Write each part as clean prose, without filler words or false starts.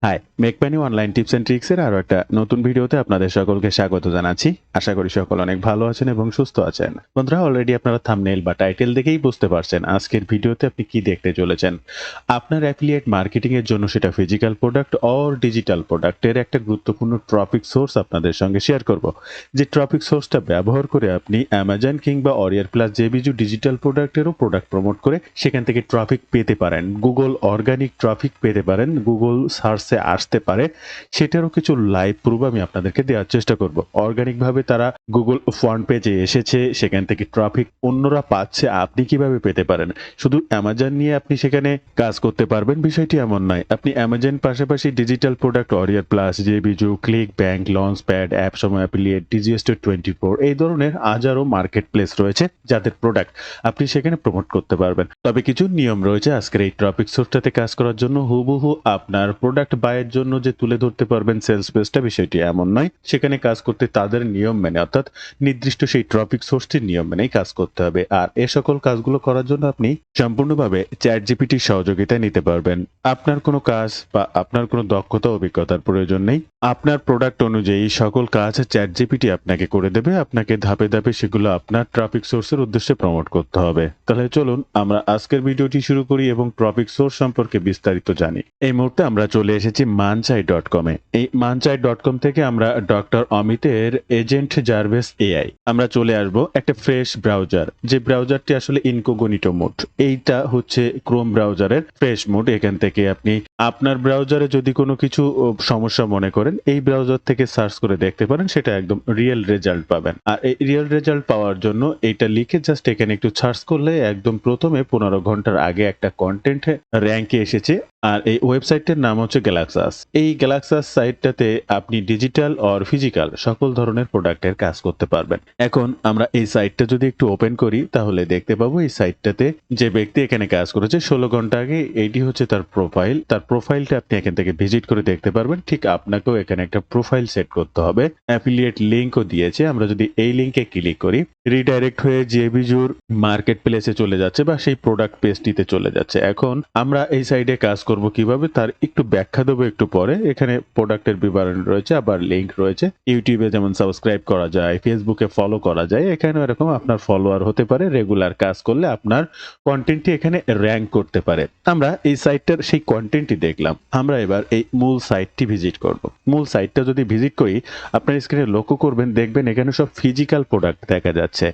High, make money online tips and tricks এর আরো একটা নতুন ভিডিওতে আপনাদের সকলকে স্বাগত জানাচ্ছি। আশা করি সকল অনেক ভালো আছেন এবং সুস্থ আছেন। বন্ধুরা, অলরেডি আপনারা থাম্বনেইল বা টাইটেল দেখেই বুঝতে পারছেন আজকের ভিডিওতে আপনি কি দেখতে চলেছেন। আপনার অ্যাফিলিয়েট মার্কেটিং এর জন্য সেটা ফিজিক্যাল প্রোডাক্ট অর ডিজিটাল প্রোডাক্টের একটা গুরুত্বপূর্ণ টপিক সোর্স আপনাদের সঙ্গে শেয়ার করব। যে টপিক সোর্সটা ব্যবহার করে আপনি অ্যামাজন কিংবা অরিয়ার প্লাস জেবিজু ডিজিটাল প্রোডাক্টেরও প্রোডাক্ট প্রমোট করে সেখান থেকে ট্রাফিক পেতে পারেন, গুগল অর্গানিক ট্রাফিক পেতে পারেন, গুগল সার্চ আসতে পারে, সেটারও কিছু লাইভ প্রুফ আমি আপনাদেরকে দেওয়ার চেষ্টা করব। অর্গানিক ভাবে তারা গুগল ফ্রন্ট পেজে এসেছে, সেখান থেকে ট্রাফিক অন্যরা পাচ্ছে, আপনি কিভাবে পেতে পারেন। শুধু অ্যামাজন নিয়ে আপনি সেখানে কাজ করতে পারবেন বিষয়টি এমন নয়। আপনি অ্যামাজন পাশাপাশি ডিজিটাল প্রোডাক্ট অরিয়ার প্লাস, জেবিজু, click bank, launch pad, app সময় অ্যাফিলিয়েট, ডিজিএস্টো 24 এই ধরনের হাজারো মার্কেট প্লেস রয়েছে যাদের প্রোডাক্ট আপনি সেখানে প্রমোট করতে পারবেন। তবে কিছু নিয়ম রয়েছে আজকের এই টপিক সোর্সটাতে কাজ করার জন্য। হুবহু আপনার প্রোডাক্ট বায়ের জন্য যে তুলে ধরতে পারবেন সেলস পেজটা, বিষয়টি এমন নয়। সেখানে কাজ করতে তাদের নিয়ম মেনে, অর্থাৎ নির্দিষ্ট সেই টপিক সোর্সটির নিয়ম মেনেই কাজ করতে হবে। আর এ সকল কাজগুলো করার জন্য আপনি সম্পূর্ণভাবে চ্যাট জিপিটির সহযোগিতা নিতে পারবেন। আপনার কোনো কাজ বা আপনার কোনো দক্ষতা অভিজ্ঞতার প্রয়োজন নেই। আপনার প্রোডাক্ট অনুযায়ী সকল কাজ চ্যাট জিপিটি আপনাকে করে দেবে। আপনাকে ধাপে ধাপে সেগুলো আপনার ট্রাফিক সোর্সের উদ্দেশ্যে প্রমোট করতে হবে। তাহলে চলুন আমরা আজকের ভিডিওটি শুরু করি এবং টপিক সোর্স সম্পর্কে বিস্তারিত জানি। এই মুহূর্তে আমরা চলে এসেছি মানচাই.com-এ। এই মানচাই.com থেকে আমরা ডক্টর অমিতের এজেন্ট জার্ভেস এআই আমরা চলে আসব একটা ফ্রেশ ব্রাউজার, যে ব্রাউজারটি আসলে ইনকোগনিটো মোড। এইটা হচ্ছে ক্রোম ব্রাউজারের ফ্রেশ মোড। এখান থেকে আপনি আপনার ব্রাউজারে যদি কোনো কিছু সমস্যা মনে করেন, এই ব্রাউজার থেকে সার্চ করে দেখতে পারেন, সেটা একদম রিয়েল রেজাল্ট পাবেন। আর এই রিয়েল রেজাল্ট পাওয়ার জন্য এইটা লিখে জাস্ট এখানে একটু সার্চ করলে একদম প্রথমে 15 ঘন্টার আগে একটা কন্টেন্ট র্যাঙ্কে এসেছে। আর এই ওয়েবসাইটটির নাম হচ্ছে গ্যালাক্সাস। এই গ্যালাক্সাস সাইটটাতে আপনি ডিজিটাল অর ফিজিক্যাল সকল ধরনের প্রোডাক্টের কাজ করতে পারবেন। এখন আমরা এই সাইটটা যদি একটু ওপেন করি তাহলে দেখতে পাবো এই সাইটটাতে যে ব্যক্তি এখানে কাজ করেছে 16 ঘন্টা আগে, এইটি হচ্ছে তার প্রোফাইল। তার প্রোফাইলটা আপনি এখান থেকে ভিজিট করে দেখতে পারবেন। ঠিক আপনাকেও এখানে একটা প্রোফাইল সেট করতে হবে। অ্যাফিলিয়েট লিঙ্কও দিয়েছে। আমরা যদি এই লিঙ্কে ক্লিক করি, রিডাইরেক্ট হয়ে জেবিজুর মার্কেট প্লেসে চলে যাচ্ছে বা সেই প্রোডাক্ট পেজটিতে চলে যাচ্ছে। এখন আমরা এই সাইডে কাজ করব কিভাবে তার একটু ব্যাখ্যা দেবো একটু পরে। এখানে প্রোডাক্টের বিবরণ রয়েছে, আবার লিঙ্ক রয়েছে। ইউটিউবে যেমন সাবস্ক্রাইব করা যায়, ফেসবুকে ফলো করা যায়, এখানেও এরকম আপনার ফলোয়ার হতে পারে। রেগুলার কাজ করলে আপনার কন্টেন্টটি এখানে র্যাঙ্ক করতে পারে। আমরা এই সাইটটার সেই কন্টেন্টটি দেখলাম। আমরা এবার এই মূল সাইটটি ভিজিট করব। মূল সাইটটা যদি ভিজিট করি, আপনার স্ক্রিনে লক্ষ্য করবেন, দেখবেন এখানে সব ফিজিক্যাল প্রোডাক্ট দেখা যাচ্ছে,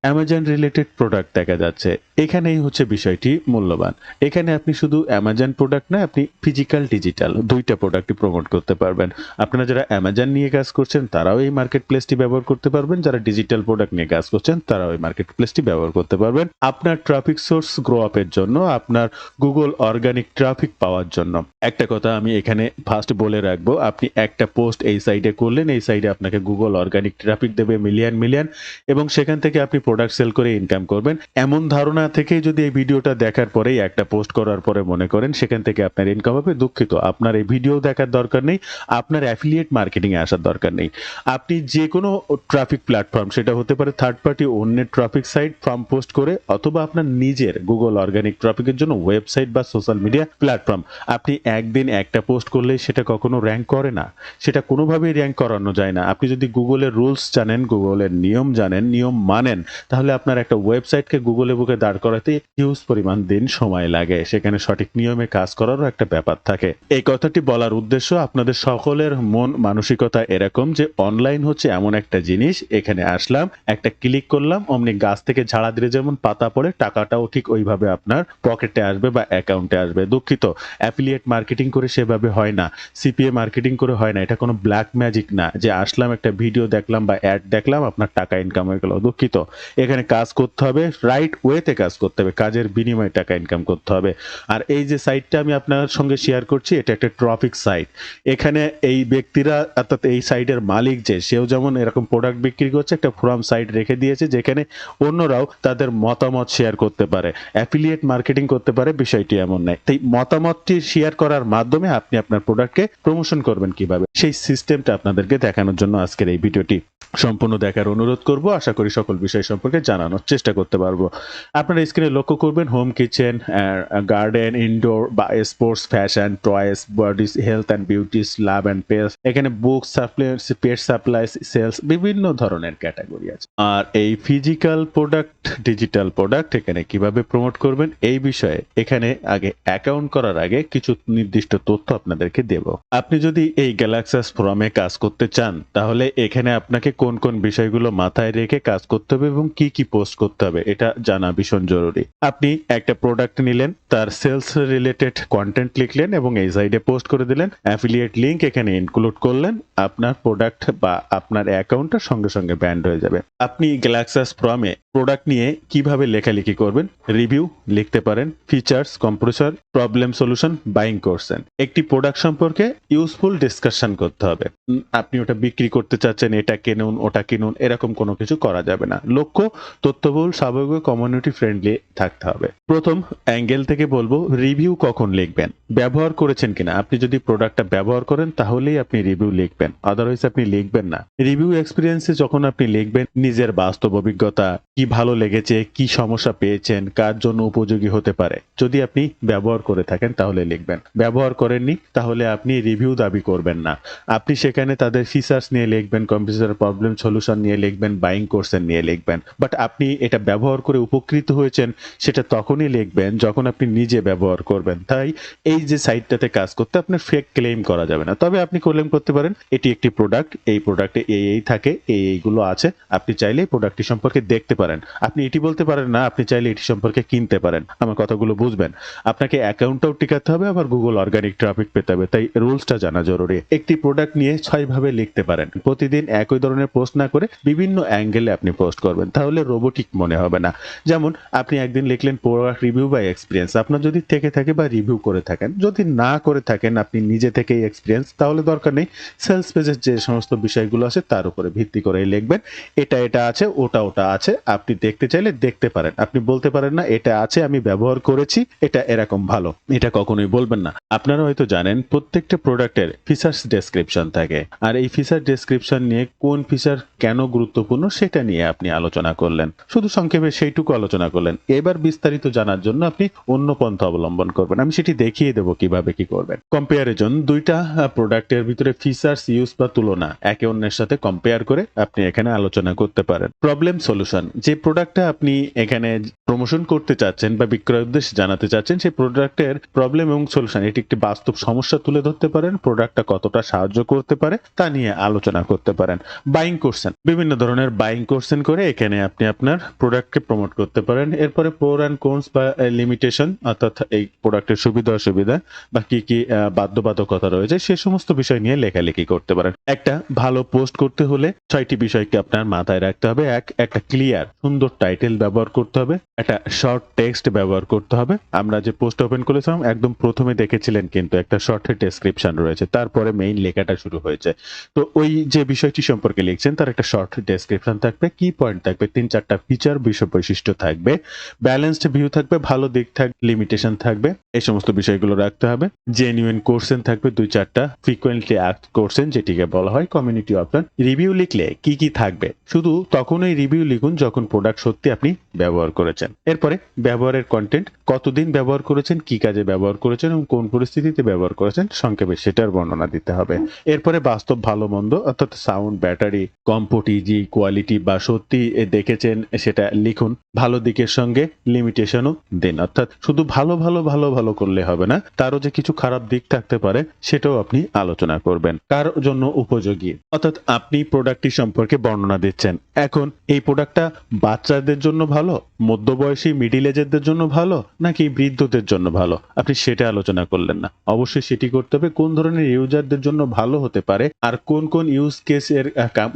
অ্যামাজন রিলেটেড প্রোডাক্ট দেখা যাচ্ছে। এখানেই হচ্ছে বিষয়টি মূল্যবান। এখানে আপনি শুধু অ্যামাজন প্রোডাক্ট না, আপনি ফিজিক্যাল ডিজিটাল দুইটা প্রোডাক্টই প্রমোট করতে পারবেন। আপনারা যারা অ্যামাজন নিয়ে কাজ করছেন তারাও এই মার্কেট প্লেসটি ব্যবহার করতে পারবেন, যারা ডিজিটাল প্রোডাক্ট নিয়ে কাজ করছেন তারাও এই মার্কেট প্লেসটি ব্যবহার করতে পারবেন। আপনার ট্রাফিক সোর্স গ্রো আপের জন্য, আপনার গুগল অর্গানিক ট্রাফিক পাওয়ার জন্য। একটা কথা আমি এখানে ফার্স্ট বলে রাখবো, আপনি একটা পোস্ট এই সাইডে করলেন, এই সাইডে আপনাকে গুগল অর্গানিক ট্রাফিক দেবে মিলিয়ন মিলিয়ন, এবং সেখান থেকে আপনি প্রোডাক্ট সেল করে ইনকাম করবেন। এমন ধারণা থেকেই যদি এই ভিডিওটা দেখার পরেই একটা পোস্ট করার পরে মনে করেন সেখান থেকে আপনার ইনকাম হবে, দুঃখিত, আপনার এই ভিডিও দেখার দরকার নেই, আপনার অ্যাফিলিয়েট মার্কেটিং এ আসার দরকার নেই। আপনি যে কোনো ট্রাফিক প্ল্যাটফর্ম, সেটা হতে পারে থার্ড পার্টি অন্যের ট্রাফিক সাইট ফার্ম পোস্ট করে, অথবা আপনার নিজের গুগল অর্গানিক ট্রাফিকের জন্য ওয়েবসাইট বা সোশ্যাল মিডিয়া প্ল্যাটফর্ম, আপনি একদিন একটা পোস্ট করলে সেটা কখনো র্যাঙ্ক করে না, সেটা কোনোভাবেই র্যাঙ্ক করানো যায় না। আপনি যদি গুগলের রুলস জানেন, গুগলের নিয়ম জানেন, নিয়ম মানেন, তাহলে আপনার একটা ওয়েবসাইটকে গুগলে বুকে দাঁড় করাতে হিউজ পরিমাণ দিন সময় লাগে। সেখানে সঠিক নিয়মে কাজ করারও একটা ব্যাপার থাকে। এই কথাটি বলার উদ্দেশ্য, আপনাদের সকলের মন মানসিকতা এরকম যে অনলাইন হচ্ছে এমন একটা জিনিস, এখানে আসলাম, একটা ক্লিক করলাম, অমনি গাছ থেকে ঝাড়া দিলে যেমন পাতা পড়ে, টাকাটাও ঠিক ওইভাবে আপনার পকেটে আসবে বা অ্যাকাউন্টে আসবে। দুঃখিত, অ্যাফিলিয়েট মার্কেটিং করে সেভাবে হয় না, সিপিএ মার্কেটিং করে হয় না। এটা কোনো ব্ল্যাক ম্যাজিক না যে আসলাম, একটা ভিডিও দেখলাম বা অ্যাড দেখলাম, আপনার টাকা ইনকাম হয়ে গেল। দুঃখিত, এখানে কাজ করতে হবে, রাইট ওয়েতে কাজ করতে হবে, কাজের বিনিময়ে টাকা ইনকাম করতে হবে। আর এই যে সাইটটা আমি আপনার সঙ্গে শেয়ার করছি, এটা একটা ট্রাফিক সাইট। এখানে এই ব্যক্তিরা, অর্থাৎ এই সাইটের মালিক যে, সেও যেমন এরকম প্রোডাক্ট বিক্রি করছে, একটা ফোরাম সাইট রেখে দিয়েছে যেখানে অন্যরাও তাদের মতামত শেয়ার করতে পারে, অ্যাফিলিয়েট মার্কেটিং করতে পারে। বিষয়টি এমন নয়। তাই মতামতটি শেয়ার করার মাধ্যমে আপনি আপনার প্রোডাক্টকে প্রমোশন করবেন কিভাবে, সেই সিস্টেমটা আপনাদেরকে দেখানোর জন্য আজকের এই ভিডিওটি সম্পূর্ণ দেখার অনুরোধ করব। আশা করি সকল বিষয় সম্পর্কে জানানোর চেষ্টা করতে পারবো। আপনারা স্ক্রিনে লক্ষ্য করবেন হোম কিচেন, গার্ডেন, ইনডোর বা sports, fashion, toys, bodies, health and beauties, love and pest, এখানে book, supplements, pet supplies, sales, বিভিন্ন ধরনের ক্যাটাগরি আছে। আর এই ফিজিক্যাল প্রোডাক্ট, ডিজিটাল প্রোডাক্ট এখানে কিভাবে প্রমোট করবেন এই বিষয়ে এখানে আগে অ্যাকাউন্ট করার আগে কিছু নির্দিষ্ট তথ্য আপনাদেরকে দেব। আপনি যদি এই গ্যালাক্সাস ফর্মে কাজ করতে চান তাহলে এখানে আপনাকে কোন কোন বিষয়গুলো মাথায় রেখে কাজ করতে হবে এবং কি কি পোস্ট করতে হবে এটা জানা ভীষণ জরুরি। আপনি একটা প্রোডাক্ট নিলেন, তার সেলস রিলেটেড কন্টেন্ট লিখলেন এবং এই সাইডে পোস্ট করে দিলেন, অ্যাফিলিয়েট লিংক এখানে ইনক্লুড করলেন, আপনার প্রোডাক্ট বা আপনার অ্যাকাউন্টটা সঙ্গে সঙ্গে ব্যান্ড হয়ে যাবে। আপনি গ্যালাক্সাস ফর্মে প্রোডাক্ট নিয়ে কিভাবে লেখালেখি করবেন, রিভিউ লিখতে পারেন, features, compressor, problem solution, buying করছেন। একটি প্রোডাক্ট সম্পর্কে ইউজফুল ডিসকাশন করতে হবে। আপনি ওটা বিক্রি করতে চাচ্ছেন, এটা কিনুন, ওটা কিনুন, এরকম কোনো কিছু করা যাবে না। লক্ষ্য তথ্যবহুল, স্বাভাবিক, কমিউনিটি ফ্রেন্ডলি থাকতে হবে। প্রথম অ্যাঙ্গেল থেকে বলবো, রিভিউ কখন লিখবেন, ব্যবহার করেছেন কিনা। আপনি যদি প্রোডাক্টটা ব্যবহার করেন তাহলেই আপনি রিভিউ লিখবেন, আদারওয়াইজ আপনি লিখবেন না। রিভিউ এক্সপিরিয়েন্সে যখন আপনি লিখবেন নিজের বাস্তব অভিজ্ঞতা, কি ভালো লেগেছে, কি সমস্যা পেয়েছেন, কার জন্য উপযোগী হতে পারে। যদি আপনি ব্যবহার করে থাকেন তাহলে লিখবেন, ব্যবহার করেননি তাহলে আপনি রিভিউ দাবি করবেন না। আপনি সেখানে তাদের ফিচার্স নিয়ে লিখবেন, কম্পিউটার প্রবলেম সলিউশন নিয়ে লিখবেন, বাইং করছেন নিয়ে লিখবেন। বাট আপনি এটা ব্যবহার করে উপকৃত হয়েছেন সেটা তখনই লিখবেন যখন আপনি নিজে ব্যবহার করবেন। তাই এই যে সাইটটাতে কাজ করতে আপনার ফেক ক্লেম করা যাবে না। তবে আপনি ক্লেম করতে পারেন এটি একটি প্রোডাক্ট, এই প্রোডাক্টে এই থাকে, এইগুলো আছে, আপনি চাইলে এই প্রোডাক্টটি সম্পর্কে দেখতে পারেন। আপনি এটি বলতে পারেন না আপনি চাইলে এটি সম্পর্কে কিনতে পারেন। আমার কথাগুলো বুঝবেন। আপনাকে অ্যাকাউন্টটাও টিকাতে হবে, আবার গুগল অর্গানিক ট্রাফিক পেতে হবে। তাই রুলসটা জানা জরুরি। একটি প্রোডাক্ট নিয়ে 6 ভাবে লিখতে পারেন। প্রতিদিন একই ধরনের পোস্ট না করে বিভিন্ন অ্যাঙ্গেলে আপনি পোস্ট করবেন, তাহলে রোবোটিক মনে হবে না। যেমন আপনি একদিন লিখলেন প্রোডাক্ট রিভিউ বা এক্সপিরিয়েন্স, আপনার যদি থেকে থাকে বা রিভিউ করে থাকেন, যদি না করে থাকেন আপনি নিজে থেকেই এক্সপিরিয়েন্স, তাহলে দরকার নেই। সেলস পেজের যে সমস্ত বিষয়গুলো আছে তার উপরে ভিত্তি করে লিখবেন, এটা এটা আছে, ওটা ওটা আছে, আপনি দেখতে চাইলে দেখতে পারেন। আপনি বলতে পারেন না এটা আছে, আমি ব্যবহার করেছি, এটা এরকম ভালো, এটা কখনোই বলবেন না। আপনারা হয়তো জানেন প্রত্যেকটা প্রোডাক্টের ফিচার্স ডেসক্রিপশন থাকে, আর এই ফিচার ডেসক্রিপশন নিয়ে কোন ফিচার কেন গুরুত্বপূর্ণ সেটা নিয়ে আপনি আলোচনা করলেন, শুধু সংক্ষেপে সেইটুকু আলোচনা করলেন। এবার বিস্তারিত জানার জন্য আপনি অন্য পন্থা অবলম্বন করবেন, আমি সেটি দেখিয়ে দেবো কিভাবে কি করবেন। কম্পেয়ারেজন, দুইটা প্রোডাক্টের ভিতরে ফিচার্স, ইউজ বা তুলনা একে অন্যের সাথে কম্পেয়ার করে আপনি এখানে আলোচনা করতে পারেন। প্রবলেম সলিউশন, যে প্রোডাক্টটা আপনি এখানে প্রমোশন করতে চাচ্ছেন বা বিক্রয় উদ্দেশ্যে জানাতে চাচ্ছেন, সেই প্রোডাক্টের প্রবলেম এবং সলিউশন, এটি একটি বাস্তব সমস্যা তুলে ধরতে পারেন, প্রোডাক্টটা কতটা সাহায্য করতে পারে তা নিয়ে আলোচনা করতে পারেন। বাইং করছেন, বিভিন্ন ধরনের বাইং করছেন করে এখানে আপনি আপনার প্রোডাক্টকে প্রমোট করতে পারেন। এরপরে প্রো অ্যান্ড কোনস বা লিমিটেশন, অর্থাৎ এই প্রোডাক্টের সুবিধা অসুবিধা বা কি কি বাধ্যবাধকতা রয়েছে সে সমস্ত বিষয় নিয়ে লেখালেখি করতে পারেন। একটা ভালো পোস্ট করতে হলে 6টি বিষয়কে আপনার মাথায় রাখতে হবে। একটা ক্লিয়ার সুন্দর টাইটেল ব্যবহার করতে হবে, একটা শর্ট টেক্সট ব্যবহার করতে হবে। আমরা যে পোস্ট ওপেন করেছিলাম একদম প্রথমে দেখেছিলেন কিন্তু একটা শর্ট ডেসক্রিপশন রয়েছে, তারপরে মেইন লেখাটা শুরু হয়েছে। তো ওই যে বিষয়টি সম্পর্কে লিখছেন তার একটা শর্ট ডেসক্রিপশন থাকবে, কি পয়েন্ট থাকবে, 3-4টা ফিচার, বিষয় বৈশিষ্ট্য থাকবে, ব্যালেন্সড ভিউ থাকবে, ভালো দিক থাকবে, লিমিটেশন থাকবে, এই সমস্ত বিষয়গুলো রাখতে হবে। জেনুইন কোশ্চেন থাকবে 2-4টা, ফ্রিকোয়েন্টলি আস্কড কোশ্চেন যেটিকে বলা হয় কমিউনিটি অপশন। রিভিউ লিখলে কি কি থাকবে, শুধু তখনই রিভিউ লিখুন যখন প্রোডাক্ট সত্যি আপনি ব্যবহার করেছেন। এরপরে ব্যবহারের কন্টেন্ট, কতদিন ব্যবহার করেছেন, কি কাজে ব্যবহার করেছেন এবং কোন পরিস্থিতিতে ব্যবহার করেছেন সংক্ষেপে সেটার বর্ণনা দিতে হবে। এরপরে বাস্তব ভালো মন্দ, অর্থাৎ sound, battery, comfort, easy, quality বা সত্যি দেখেছেন সেটা লিখুন। ভালো দিকের সঙ্গে লিমিটেশনও দিন, অর্থাৎ শুধু ভালো ভালো ভালো ভালো করলে হবে না, তারও যে কিছু খারাপ দিক থাকতে পারে সেটাও আপনি আলোচনা করবেন, কার জন্য উপযোগী। অর্থাৎ আপনি প্রোডাক্টটি সম্পর্কে বর্ণনা দিচ্ছেন, এখন এই প্রোডাক্টটা বাচ্চাদের জন্য ভালো, মধ্যবয়সী মিডিল এজেরদের জন্য ভালো, নাকি বৃদ্ধদের জন্য ভালো, আপনি সেটা আলোচনা করলেন না। অবশ্যই সেটি করতে হবে কোন ধরনের ইউজারদের জন্য ভালো হতে পারে আর কোন কোন ইউজ কেসের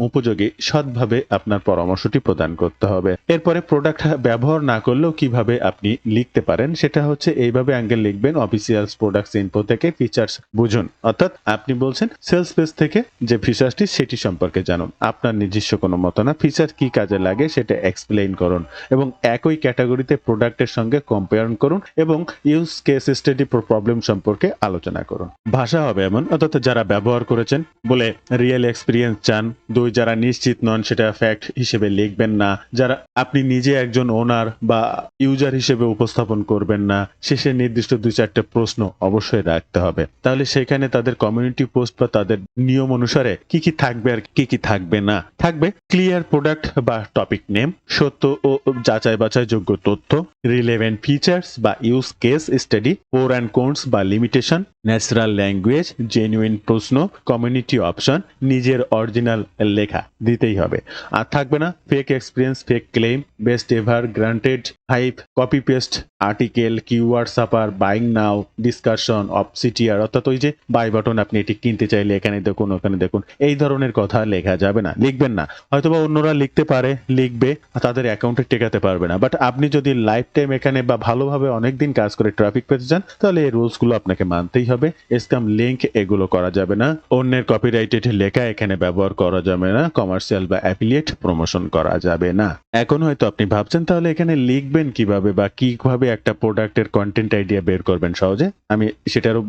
উপযোগী, সৎভাবে আপনার পরামর্শটি প্রদান করতে হবে। এরপরে প্রোডাক্ট ব্যবহার না করলেও কিভাবে আপনি লিখতে পারেন সেটা হচ্ছে এইভাবে অ্যাঙ্গেল লিখবেন। অফিসিয়াল প্রোডাক্টস ইনফো থেকে ফিচার্স বুঝুন, অর্থাৎ আপনি বলছেন সেলস পেজ থেকে যে ফিচার্সটি সেটি সম্পর্কে জানুন, আপনার নিজস্ব কোনো মত না, ফিচার কি কাজে লাগে সেটা এক্সপ্লেইন করুন এবং একই ক্যাটাগরিতে প্রোডাক্টের সঙ্গে কম্পেয়ার করুন এবং ইউজ কেস স্টাডি প্রবলেম সম্পর্কে আলোচনা করুন। ভাষা হবে এমন, অর্থাৎ যারা ব্যবহার করেছেন বলে রিয়েল এক্সপিরিয়েন্স চান। 2, যারা নিশ্চিত নন সেটা ফ্যাক্ট হিসেবে লিখবেন না। যারা আপনি নিজে একজন ওনার বা ইউজার হিসেবে উপস্থাপন করবেন না। শেষে নির্দিষ্ট 2-4টে প্রশ্ন অবশ্যই রাখতে হবে। তাহলে সেখানে তাদের কমিউনিটি পোস্ট বা তাদের নিয়ম অনুসারে কি কি থাকবে আর কি কি থাকবে না। থাকবে ক্লিয়ার প্রোডাক্ট বা টপিক নেম, সত্য ও যাচাই বাছাই যোগ্য তথ্য, রিলেভেন্ট ফিচার্স বা use case study, pro and cons বা লিমিটেশন, ন্যাচারাল ল্যাঙ্গুয়েজ, জেনুইন প্রশ্ন, কমিউনিটি অপশন, নিজের অরিজিনাল লেখা দিতেই হবে। আর থাকবে না fake experience, fake claim, best ever, granted, hype, copy paste article, keyword stuffer, buying now, discussion, অপসিটিয়ার, অর্থাৎ ওই যে বাই বাটন আপনি এটি কিনতে চাইলে এখানে দেখুন ওখানে দেখুন, এই ধরনের কথা লেখা যাবে না, লিখবেন না। হয়তোবা অন্যরা লিখতে পারে, লিখবে, তাদের অ্যাকাউন্টে টেকাতে পারবে না। বাট আপনি যদি লাইফ টাইম এখানে বা ভালোভাবে অনেকদিন কাজ করে ট্রাফিক পেতে চান তাহলে এই রুলসগুলো আপনাকে মানতেই হবে। স্ক্যাম লিংক এগুলো করা যাবে না, অন্যের কপিরাইটেড লেখা এখানে ব্যবহার করা যাবে না, কমার্শিয়াল বা অ্যাফিলিয়েট প্রমোশন করা যাবে না। এখন হয়তো আপনি ভাবছেন তাহলে এখানে লিখবেন কিভাবে বা কিভাবে একটা প্রোডাক্টের কন্টেন্ট আইডিয়া বের করবেন সহজে। আমি সেটারও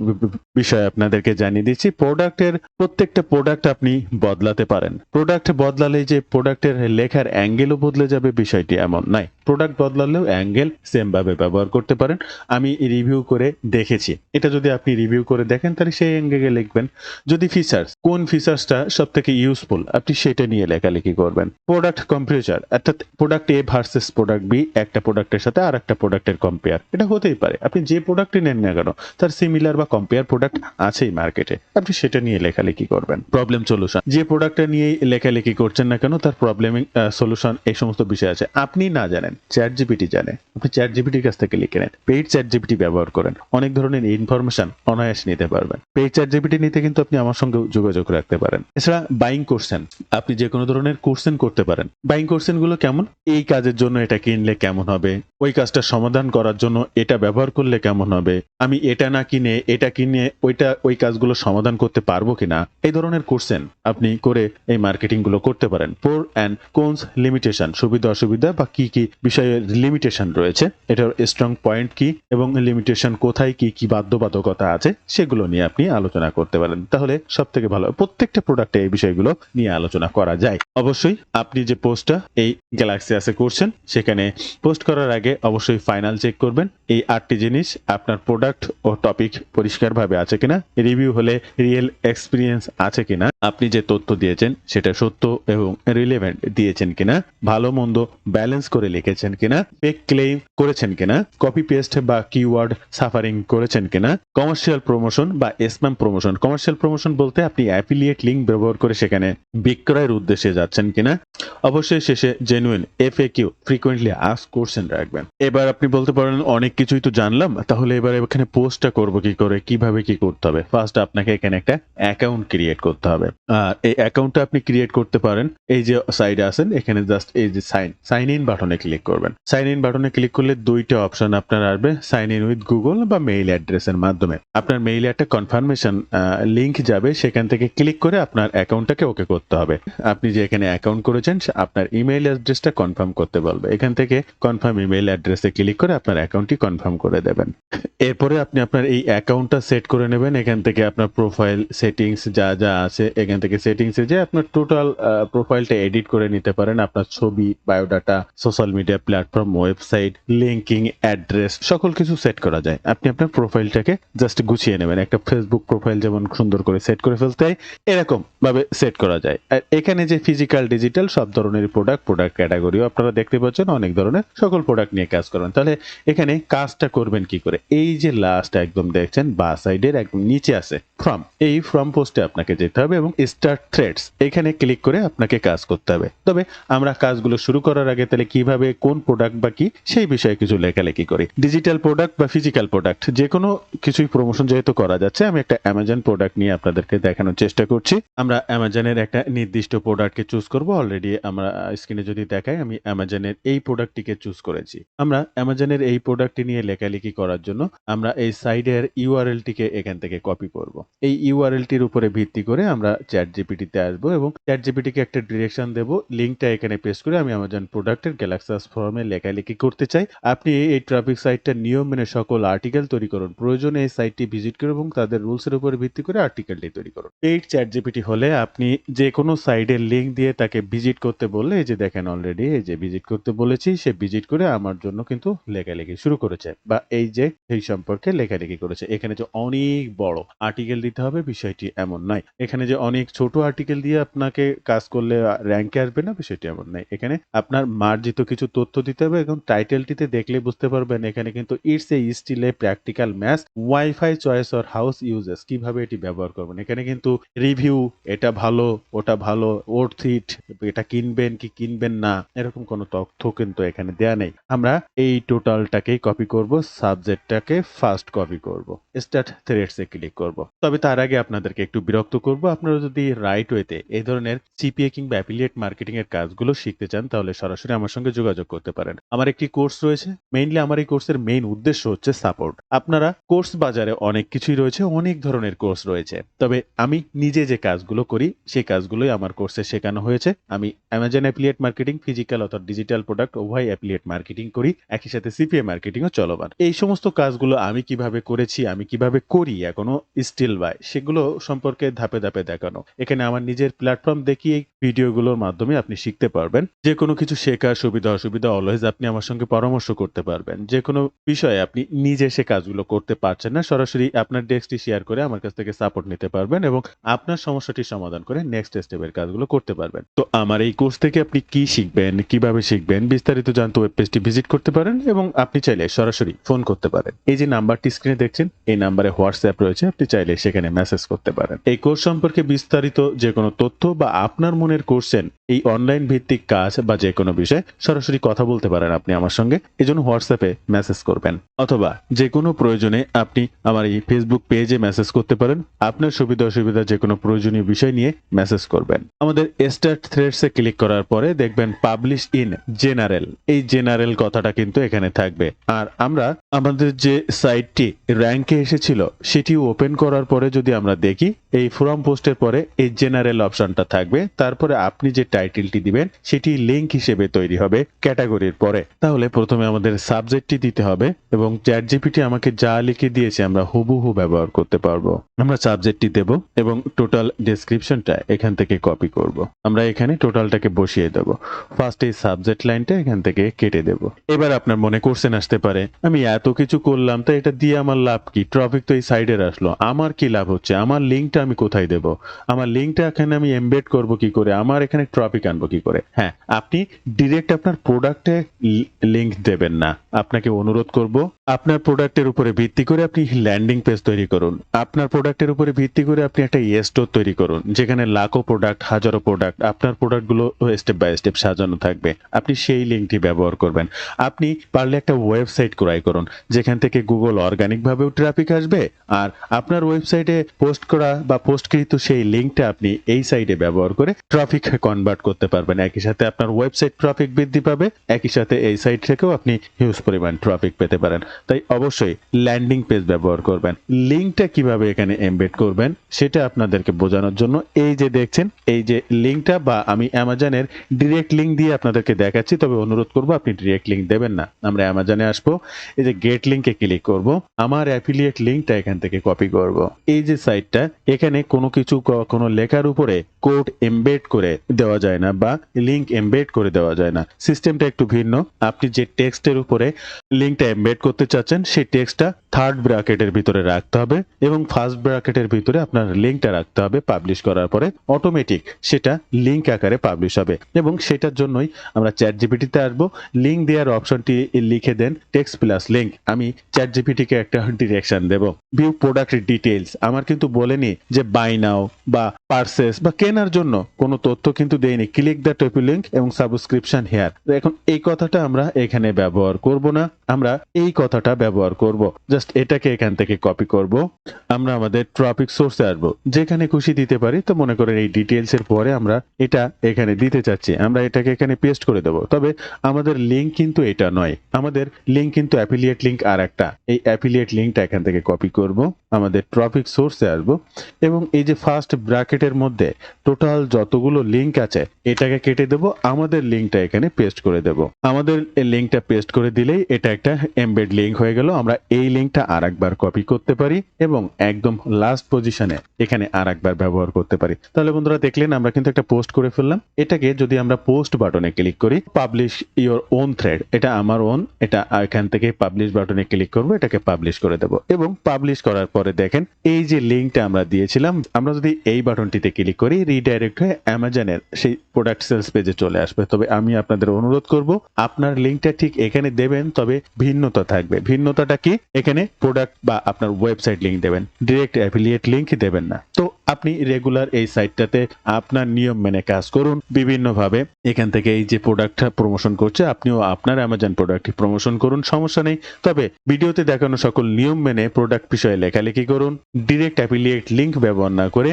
বিষয় আপনাদেরকে জানিয়ে দিচ্ছি। প্রোডাক্টের প্রত্যেকটা প্রোডাক্ট আপনি বদলাতে পারেন। প্রোডাক্ট বদলালে যে প্রোডাক্টের লেখার অ্যাঙ্গেলও বদলে যাবে বিষয়টি এমন নাই। প্রোডাক্ট বদলালেও অ্যাঙ্গেল সেম ভাবে ব্যবহার করতে পারেন। আমি রিভিউ করে দেখেছি, এটা যদি আপনি রিভিউ করে দেখেন তাহলে সেই অ্যাঙ্গেলে লিখবেন। যদি ফিচার্স, কোন ফিচার্সটা সব থেকে ইউজফুল আপনি সেটা নিয়ে লেখালেখি করবেন। প্রোডাক্ট কম্পারিজন, অর্থাৎ প্রোডাক্ট এ ভার্সেস প্রোডাক্ট বি, একটা প্রোডাক্টের সাথে আর একটা প্রোডাক্টের কম্পেয়ার, এটা হতেই পারে। আপনি যে প্রোডাক্টই নেন না কেন তার সিমিলার বা কম্পেয়ার প্রোডাক্ট আছেই মার্কেটে, আপনি সেটা নিয়ে লেখালেখি করবেন। প্রবলেম সলিউশন, যে প্রোডাক্টটা নিয়ে লেখালেখি করছেন না কেন তার প্রবলেমিং সলিউশন, এই সমস্ত বিষয় আছে আপনি না জানেন, চ্যাট জিপিটি জানে, আপনি চ্যাট জিপিটির কাছ থেকে লিখে নেন। পেইড চ্যাট জিপিটি ব্যবহার করেন, অনেক ধরনের ইনফরমেশন অনায়াসে নিতে পারবেন। পেইড চ্যাট জিপিটি নিতে কিন্তু আপনি আমার সঙ্গে যোগাযোগ রাখতে পারেন। এছাড়া বাইং কোশ্চেন, আপনি যে কোনো ধরনের কোশ্চেন করতে পারেন। বাইং কোশ্চেন গুলো কেমন, এই কাজের জন্য এটা কিনলে কেমন হবে, ওই কাজটা সমাধান করার জন্য এটা ব্যবহার করলে কেমন হবে, আমি এটা না কিনে এটা কিনে ওই কাজগুলো সমাধান করতে পারবো কিনা, এই ধরনের কোশ্চেন আপনি করে এই মার্কেটিং গুলো করতে পারেন। প্রো অ্যান্ড কনস, লিমিটেশন, সুবিধা অসুবিধা বা কি কি বিষয়ে লিমিটেশন রয়েছে, এটার স্ট্রং পয়েন্ট কি এবং লিমিটেশন কোথায়, কি কি বাধ্যবাধকতা আছে সেগুলো নিয়ে আপনি আলোচনা করতে পারেন। তাহলে সব থেকে ভালো, প্রত্যেকটা প্রোডাক্টে এই বিষয়গুলো নিয়ে আলোচনা করা যায়। অবশ্যই আপনি যে পোস্টটা এই গ্যালাক্সি আসে করছেন সেখানে পোস্ট করার আগে অবশ্যই ফাইনাল চেক করবেন এই 8টি জিনিস আপনার প্রোডাক্ট ও টপিক পরিষ্কারভাবে আছে কিনা, রিভিউ হলে রিয়েল এক্সপিরিয়েন্স আছে কিনা, আপনি যে তথ্য দিয়েছেন সেটা সত্য এবং রিলেভেন্ট দিয়েছেন কিনা, ভালো মন্দ ব্যালেন্স করে লিখেছেন কিনা, ফেক ক্লেম করেছেন কিনা, কপি পেস্ট বা কিওয়ার্ড সাফারিং করেছেন কিনা, কমার্শিয়াল প্রমোশন বা স্প্যাম প্রমোশন, কমার্শিয়াল প্রমোশন বলতে আপনি অ্যাফিলিয়েট লিংক ব্যবহার করে সেখানে বিক্রয়ের উদ্দেশ্যে যাচ্ছেন কিনা, অবশ্যই শেষে genuine FAQ, frequently ask question রাখবেন। এবার আপনি বলতে পারেন অনেক কিছুই তো জানলাম, তাহলে এবার এখানে পোস্টটা করব কি করে, কিভাবে কি করতে হবে। ফার্স্ট আপনাকে এখানে একটা অ্যাকাউন্ট ক্রিয়েট করতে হবে। আর এই অ্যাকাউন্টটা আপনি ক্রিয়েট করতে পারেন এই যে সাইডে আছেন এখানে জাস্ট এই যে সাইন ইন বাটনে ক্লিক করবেন। সাইন ইন বাটনে ক্লিক করলে দুইটা অপশন আপনার আসবে, সাইন ইন উইথ গুগল বা মেইল অ্যাড্রেসের মাধ্যমে। আপনার মেইলে একটা কনফার্মেশন লিংক যাবে, সেখান থেকে ক্লিক করে আপনার অ্যাকাউন্টটাকে ওকে করতে হবে। আপনি যে এখানে অ্যাকাউন্ট করেছেন আপনার ইমেইল অ্যাড্রেসটা কনফার্ম করতে বলবে, এখান থেকে কনফার্ম ইমেইল অ্যাড্রেসে ক্লিক করে আপনার অ্যাকাউন্টটি কনফার্ম করে দেবেন। এরপরে আপনি আপনার এই অ্যাকাউন্টটা সেট করে নেবেন। এখান থেকে আপনার প্রোফাইল সেটিংস যা যা আছে এখান থেকে সেটিংসে যে আপনার টোটাল প্রোফাইলটা এডিট করে নিতে পারেন। আপনার ছবি, biodata, social media platform, website, linking, address সকল কিছু সেট করা যায়। আপনি আপনার প্রোফাইলটাকে জাস্ট গুছিয়ে নেবেন। একটা ফেসবুক প্রোফাইল যেমন সুন্দর করে সেট করে ফেলতে হয় এরকম ভাবে সেট করা যায়। আর এখানে যে ফিজিক্যাল, ডিজিটাল সব ধরনের প্রোডাক্ট ক্যাটাগরিও আপনারা দেখতে পাচ্ছেন, অনেক ধরনের সকল প্রোডাক্ট নিয়ে কাজ করবেন। তাহলে এখানে কাজটা করবেন কি করে, এই যে লাস্ট একদম দেখছেন বা সাইডের একদম নিচে আছে ফ্রম, এই ফ্রম পোস্টে আপনাকে যেতে হবে এবং স্টার্ট থ্রেডস এখানে ক্লিক করে আপনাকে কাজ করতে হবে। তবে আমরা কাজগুলো শুরু করার আগে তাহলে কিভাবে কোন প্রোডাক্ট বা কি সেই বিষয়ে কিছু লেখালেখি করি। ডিজিটাল প্রোডাক্ট বা ফিজিক্যাল প্রোডাক্ট যে কোনো কিছুই প্রমোশন যেহেতু করা যাচ্ছে, আমি একটা অ্যামাজন প্রোডাক্ট নিয়ে আপনাদেরকে দেখানোর চেষ্টা করছি। আমরা অ্যামাজনের একটা নির্দিষ্ট প্রোডাক্টকে চুজ করব। অলরেডি আমরা স্ক্রিনে যদি দেখাই আমি অ্যামাজনের এই প্রোডাক্টটিকে চুজ করেছি। আমরা অ্যামাজনের এই প্রোডাক্টটি নিয়ে লেখালেখি করার জন্য আমরা এই সাইটের ইউআরএলটিকে এখান থেকে কপি করব। এই ইউআরএলটির উপরে ভিত্তি করে আমরা চ্যাট জিপিটিতে আসবো এবং চ্যাট জিপিটিকে একটা ডিরেকশন দেব। লিঙ্কটা এখানে পেস্ট করে আমি অ্যামাজন প্রোডাক্টের গ্যালাক্সাস ফর্মে লেখালেখি করতে চাই। আপনি এই ট্রাফিক সাইটটার নিয়ম মেনে সকল আর্টিকেল তৈরি করুন। প্রয়োজনে এই সাইটটি ভিজিট করুন এবং তাদের রুলসের উপর ভিত্তি করে আর্টিকেলটি তৈরি করুন। পেইড চ্যাট জিপিটি হলে আপনি যে কোনো সাইটের লিঙ্ক দিয়ে তাকে ভিজিট করতে বললে, এই যে দেখেন অলরেডি এই যে ভিজিট করতে বলেছি, সে ভিজিট করে আমার জন্য কিন্তু লেখালেখি শুরু করেছে বা এই যে সেই সম্পর্কে লেখালেখি করেছে। এখানে যে অনেক বড় আর্টিকেল দিতে হবে বিষয়টি এমন নয়। এখানে যে অনেক ছোট আর্টিকেল দিয়ে আপনাকে কাজ করলে র্যাঙ্কে আসবে না বিষয়টি এমন নয়। এখানে আপনার মার্জিত কিছু তথ্য দিতে হবে এবং টাইটেলটিতে দেখলে বুঝতে পারবেন এখানে কিন্তু it's a still a practical math WiFi choice or house uses, কিভাবে এটি ব্যবহার করবেন। এখানে কিন্তু রিভিউ, এটা ভালো ওটা ভালো, ওর্থ ইট, এটা কিনবেন কি কিনবেন না, এরকম কোনো তথ্য কিন্তু এখানে দেয়া নেই। আমরা এই টোটালটাকেই কপি করব, সাবজেক্টটাকে ফার্স্ট কপি করব, স্টার্ট থ্রেডসে ক্লিক করব। তবে তার আগে আপনাদেরকে একটু বিরক্ত করব, আপনারা যদি রাইট ওয়েতে এই ধরনের সিপিএ কিংবা অ্যাফিলিয়েট মার্কেটিং এর কাজগুলো শিখতে চান তাহলে সরাসরি আমার সঙ্গে যোগাযোগ করতে পারেন। আমার একটি কোর্স রয়েছে, মেইনলি আমার এই কোর্সের মেইন উদ্দেশ্য হচ্ছে সাপোর্ট। আপনারা কোর্স বাজারে অনেক কিছুই রয়েছে, অনেক ধরনের কোর্স রয়েছে, তবে আমি নিজে যে কাজগুলো করি সেই কাজগুলোই আমার কোর্সে শেখানো হয়েছে। আমি অ্যামাজন অ্যাফিলিয়েট মার্কেটিং, ফিজিক্যাল অথবা ডিজিটাল প্রোডাক্ট উভয় অ্যাফিলিয়েট মার্কেটিং করি, একই সাথে সিপিএ মার্কেটিংও চলমান। এই সমস্ত কাজগুলো আমি কিভাবে করেছি, আমি কিভাবে করি এখনো স্টিল বাই, সেগুলো সম্পর্কে ধাপে ধাপে দেখানো। এখানে আমার নিজের প্ল্যাটফর্ম দেখিয়ে ভিডিওগুলোর মাধ্যমে আপনি শিখতে পারবেন। যে কোনো কিছু শেখার সুবিধা অসুবিধা অলওয়েজ আপনি আমার সঙ্গে পরামর্শ করতে পারবেন। যে কোনো বিষয়ে আপনি নিজে সে কাজগুলো করতে পারছেন না, সরাসরি আপনার ডেস্কটি শেয়ার করে আমার কাছ থেকে সাপোর্ট নিতে পারবেন এবং আপনার সমস্যাটি সমাধান করে নেক্সট স্টেপের কাজগুলো করতে পারবেন। তো আমার এই কোর্স থেকে আপনি কি শিখবেন, কিভাবে শিখবেন বিস্তারিত জানতে ওয়েব পেজটি ভিজিট করতে পারেন এবং আপনি চাইলে সরাসরি ফোন করতে পারেন। এই যে নাম্বারটি স্ক্রিনে দেখছেন এই নাম্বারে হোয়াটসঅ্যাপ রয়েছে, আপনি চাইলে সেখানে মেসেজ করতে পারেন। এই কোর্স সম্পর্কে বিস্তারিত যে কোনো তথ্য বা আপনার মনের কোর্সেন এই অনলাইন ভিত্তিক কাজ বা যে কোনো বিষয়ে সরাসরি কথা বলতে পারেন আপনি আমার সঙ্গে, এজন্য হোয়াটসঅ্যাপে মেসেজ করবেন অথবা যে কোনো প্রয়োজনে আপনি আমার এই ফেসবুক পেজে মেসেজ করতে পারেন। আপনার সুবিধা অসুবিধা যে কোনো প্রয়োজনীয় বিষয় নিয়ে মেসেজ করবেন। আমাদের স্টার্ট থ্রেডসে ক্লিক করার পরে দেখবেন পাবলিশ ইন জেনারেল, এই জেনারেল কথাটা কিন্তু এখানে থাকবে। আর আমরা আমাদের যে সাইটটি র্যাঙ্কে এসেছিল সেটি ওপেন করার পরে যদি আমরা দেখি এই ফোরাম পোস্টের পরে এই জেনারেল অপশনটা থাকবে, তারপরে আপনি যে টাইটেলটি দিবেন সেটি লিংক হিসেবে তৈরি হবে ক্যাটাগরির পরে। তাহলে প্রথমে আমাদের সাবজেক্টটি দিতে হবে এবং চ্যাট জিপিটি আমাকে যা লিখে দিয়েছে আমরা হুবহু ব্যবহার করতে পারবো। আমরা সাবজেক্টটি দেব এবং টোটাল ডেসক্রিপশনটা এখান থেকে কপি করব। আমরা এখানে টোটালটাকে বসিয়ে দেব, ফার্স্ট এই সাবজেক্ট লাইনটা এখান থেকে কেটে দেব। এবার আপনার মনে কোশ্চেন আসতে পারে আমি এত কিছু করলাম তো এটা দিয়ে আমার লাভ কি, ট্রাফিক তো এই সাইডে আসলো, আমার কি লাভ হচ্ছে, আমার লিঙ্কটা আমি কোথায় দেব, আমার লিঙ্কটা এখানে আমি এমবেড করব কি করে, আমার এখানে ট্রাফিক আনবো কি করে। হ্যাঁ, আপনি ডিরেক্ট আপনার প্রোডাক্টে লিঙ্ক দেবেন না, আপনাকে অনুরোধ করব আপনার প্রোডাক্টের উপরে ভিত্তি করে আপনি ল্যান্ডিং পেজ তৈরি করুন। আপনার প্রোডাক্টের উপরে ভিত্তি করে আপনি একটা স্টোর তৈরি করুন যেখানে লাখো প্রোডাক্ট, হাজারো প্রোডাক্ট, আপনার প্রোডাক্টগুলো স্টেপ বাই স্টেপ সাজানো থাকবে, আপনি সেই লিঙ্কটি ব্যবহার করবেন। আপনি পারলে একটা ওয়েবসাইট ক্রয় করুন যেখান থেকে গুগল অর্গানিক ভাবেও ট্রাফিক আসবে, আর আপনার ওয়েবসাইটে পোস্ট করা বা পোস্টকৃত সেই লিঙ্কটা আপনি এই সাইটে ব্যবহার করে ট্রাফিক কনভার্ট করতে পারবেন। একই সাথে আপনার ওয়েবসাইট ট্রাফিক বৃদ্ধি পাবে, একই সাথে এই সাইট থেকেও আপনি হিউজ পরিমাণ ট্রাফিক পেতে পারেন। তাই অবশ্যই ল্যান্ডিং পেজ ব্যবহার করবেন। লিঙ্কটা কিভাবে এখানে এমবেড করবেন সেটা আপনাদেরকে বোঝানোর জন্য এই যে দেখছেন এই যে লিঙ্কটা, বা আমি অ্যামাজনের ডিরেক্ট লিঙ্ক দিয়ে আপনাদেরকে দেখাচ্ছি, তবে অনুরোধ করব আপনি ডিরেক্ট লিঙ্ক দেবেন না। আমরা অ্যামাজনে আসবো, এই যে গেট লিঙ্কে ক্লিক করব, আমার অ্যাফিলিয়েট লিঙ্কটা এখান থেকে কপি করব। এই যে সাইটটা এখানে কোনো কিছু কোনো লেখার উপরে কোড এমবেড করে দেওয়া যায় না বা লিঙ্ক এমবেড করে দেওয়া যায় না, সিস্টেমটা একটু ভিন্ন। আপনি যে টেক্সটের উপরে লিঙ্কটা এমবেড করতে চাচ্ছেন সেই টেক্সটটা থার্ড ব্র্যাকেটের ভিতরে রাখতে হবে এবং ফার্স্ট ব্র্যাকেটের ভিতরে আপনার লিঙ্কটা রাখতে হবে। পাবলিশ করার পরে অটোমেটিক সেটা লিঙ্ক আকারে পাবলিশ হবে এবং সেটার জন্যই আমরা চ্যাট জিপিটিতে আসবো। লিঙ্ক দেওয়ার অপশনটি লিখে দেন টেক্সট প্লাস লিঙ্ক। আমি চ্যাট জিপিটিকে একটা ডিরেকশন দেব, ভিউ প্রোডাক্ট ডিটেইলস। আমার কিন্তু বলেনি যে বাই নাও বা পারচেস বা কেনার জন্য কোনো তথ্য কিন্তু দেইনি। ক্লিক দ্য টপি লিঙ্ক এবং সাবস্ক্রিপশন হেয়ার। এখন এই কথাটা আমরা এখানে ব্যবহার করব না, আমরা এই কথাটা ব্যবহার করব। জাস্ট এটাকে এখান থেকে কপি করব, আমরা আমাদের টপিক সোর্সে আসবো, যেখানে খুশি দিতে পারি। তো মনে করেন এই ডিটেলস এর পরে আমরা এটা এখানে দিতে চাচ্ছি, আমরা এটাকে এখানে পেস্ট করে দেব। তবে আমাদের লিঙ্ক কিন্তু এটা নয়, আমাদের লিঙ্ক কিন্তু অ্যাফিলিয়েট লিঙ্ক আর একটা। এই অ্যাফিলিয়েট লিঙ্কটা এখান থেকে কপি করব, আমাদের টপিক সোর্সে আসবো এবং এই যে ফার্স্ট ব্র্যাকেটের মধ্যে টোটাল যতগুলো লিঙ্ক আছে এটাকে কেটে দেব, আমাদের লিঙ্কটা এখানে পেস্ট করে দেব। আমাদের লিঙ্কটা পেস্ট করে দিলেই এটা একটা এমবেড লিঙ্ক হয়ে গেল। আমরা এই লিঙ্কটা আরেকবার কপি করতে পারি এবং একদম লাস্ট পজিশনে এখানে আরেকবার ব্যবহার করতে পারি। তাহলে বন্ধুরা দেখলেন আমরা কিন্তু একটা পোস্ট করে ফেললাম। এটাকে যদি আমরা পোস্ট বাটনে ক্লিক করি, পাবলিশ ইওর ওন থ্রেড, এটা আমার ওন, এটা এখান থেকে পাবলিশ বাটনে ক্লিক করব, এটাকে পাবলিশ করে দেব এবং পাবলিশ করার পরে দেখেন এই যে লিঙ্কটা আমরা দিয়েছিলাম, আমরা যদি এই বাটনটিতে ক্লিক করি রিডাইরেক্ট হয়ে অ্যামাজনের সেই প্রোডাক্ট সেলস পেজে চলে আসবে। তবে আমি আপনাদের অনুরোধ করব আপনার লিঙ্কটা ঠিক এখানে দেবেন, তবে ভিন্নতা থাকবে। ভিন্নতাটা কি? এখানে প্রোডাক্ট বা আপনার ওয়েবসাইট লিঙ্ক দেবেন, ডিরেক্ট অ্যাফিলিয়েট লিঙ্ক দেবেন না। তো আপনি রেগুলার এই সাইটটাতে আপনার নিয়ম মেনে কাজ করুন বিভিন্নভাবে। এখান থেকে এই যে প্রোডাক্টটা প্রমোশন করছে আপনিও আপনার অ্যামাজন প্রোডাক্টটি প্রমোশন করুন, সমস্যা নেই। তবে ভিডিওতে দেখানো সকল নিয়ম মেনে প্রোডাক্ট বিষয়ে লেখালেখি করুন, ডিরেক্ট অ্যাফিলিয়েট লিঙ্ক ব্যবহার না করে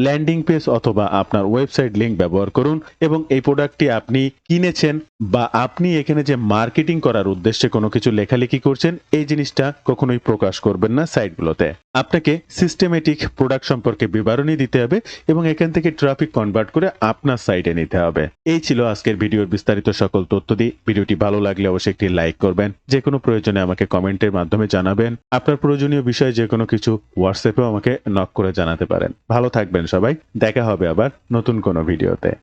ল্যান্ডিং পেজ অথবা আপনার ওয়েবসাইট লিঙ্ক ব্যবহার করুন এবং এই প্রোডাক্টটি আপনি কিনেছেন বা আপনি এখানে যে মার্কেটিং করার উদ্দেশ্যে কোনো কিছু লেখালেখি করছেন এই জিনিসটা কখনোই প্রকাশ করবেন না সাইটগুলোতে। আপনাকে সিস্টেমেটিক প্রোডাক্ট সম্পর্কে বিবরণী দিতে হবে এবং এখান থেকে ট্রাফিক কনভার্ট করে আপনার সাইটে নিতে হবে। এই ছিল আজকের ভিডিওর বিস্তারিত সকল তথ্য দিয়ে। ভিডিওটি ভালো লাগলে অবশ্যই একটি লাইক করবেন, যে কোনো প্রয়োজনে আমাকে কমেন্টের মাধ্যমে জানাবেন। আপনার প্রয়োজনীয় বিষয়ে যে কোনো কিছু হোয়াটসঅ্যাপেও আমাকে নক করে জানাতে পারেন। ভালো থাকবেন সবাই, দেখা হবে আবার নতুন কোনো ভিডিওতে।